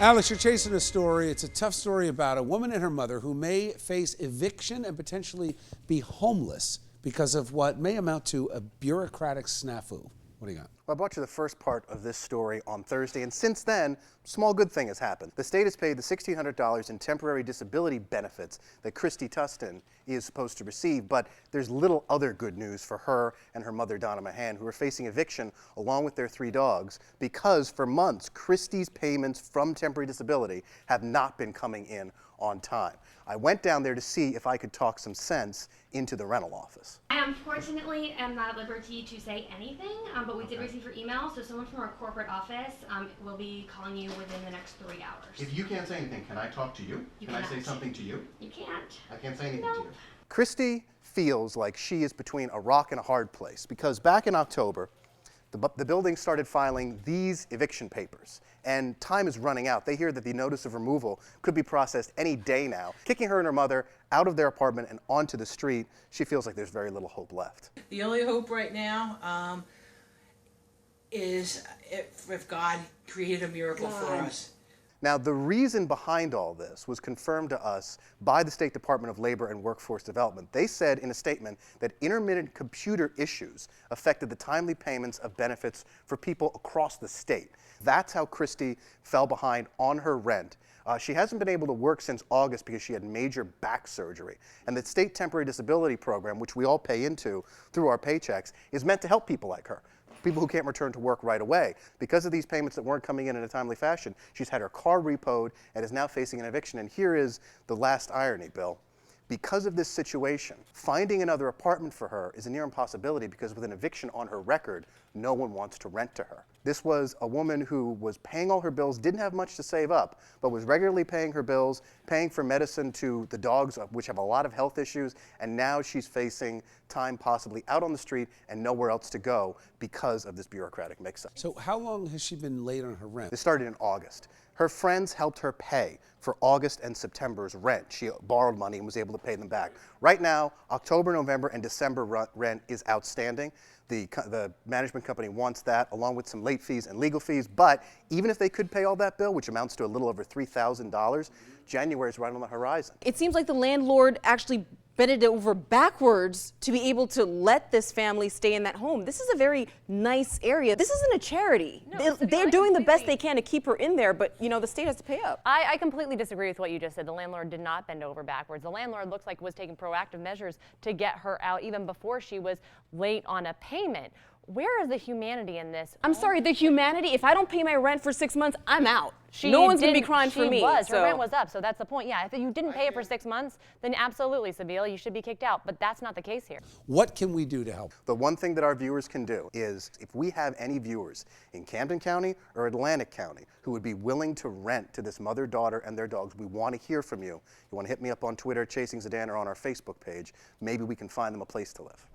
Alex, you're chasing a story. It's a tough story about a woman and her mother who may face eviction and potentially be homeless because of what may amount to a bureaucratic snafu. What do you got? Well, I brought you the first part of this story on Thursday, and since then, small good thing has happened. The state has paid the $1,600 in temporary disability benefits that Kristi Tustin is supposed to receive, but there's little other good news for her and her mother, Donna Mahan, who are facing eviction along with their 3 dogs because for months, Kristi's payments from temporary disability have not been coming in on time. I went down there to see if I could talk some sense into the rental office. I unfortunately am not at liberty to say anything, but we did receive your email, so someone from our corporate office will be calling you within the next 3 hours. If you can't say anything, can I talk to you? Can I say something to you? You can't. I can't say anything No. to you. Kristi feels like she is between a rock and a hard place because back in October, the building started filing these eviction papers, and time is running out. They hear that the notice of removal could be processed any day now. Kicking her and her mother out of their apartment and onto the street, she feels like there's very little hope left. The only hope right now is if God created a miracle for us. Now, the reason behind all this was confirmed to us by the State Department of Labor and Workforce Development. They said in a statement that intermittent computer issues affected the timely payments of benefits for people across the state. That's how Kristi fell behind on her rent. She hasn't been able to work since August because she had major back surgery. And the state temporary disability program, which we all pay into through our paychecks, is meant to help people like her. People who can't return to work right away. Because of these payments that weren't coming in a timely fashion, she's had her car repoed and is now facing an eviction. And here is the last irony, Bill. Because of this situation, finding another apartment for her is a near impossibility because with an eviction on her record, no one wants to rent to her. This was a woman who was paying all her bills, didn't have much to save up, but was regularly paying her bills, paying for medicine to the dogs, which have a lot of health issues, and now she's facing time possibly out on the street and nowhere else to go because of this bureaucratic mix-up. So how long has she been late on her rent? This started in August. Her friends helped her pay for August and September's rent. She borrowed money and was able to pay them back. Right now, October, November, and December rent is outstanding. The management company wants that, along with some late fees and legal fees. But even if they could pay all that bill, which amounts to a little over $3,000, January is right on the horizon. It seems like the landlord actually bent it over backwards to be able to let this family stay in that home. This is a very nice area. This isn't a charity. No, They're doing the best they can to keep her in there, but you know, the state has to pay up. I completely disagree with what you just said. The landlord did not bend over backwards. The landlord looks like was taking proactive measures to get her out even before she was late on a payment. Where is the humanity in this? I'm sorry, the humanity, if I don't pay my rent for 6 months, I'm out. No one's gonna be crying for me. Her rent was up, so that's the point. Yeah, if you didn't pay it for 6 months, then absolutely, Sabila, you should be kicked out. But that's not the case here. What can we do to help? The one thing that our viewers can do is, if we have any viewers in Camden County or Atlantic County who would be willing to rent to this mother, daughter, and their dogs, we want to hear from you. You want to hit me up on Twitter, Chasing Zidane, or on our Facebook page. Maybe we can find them a place to live.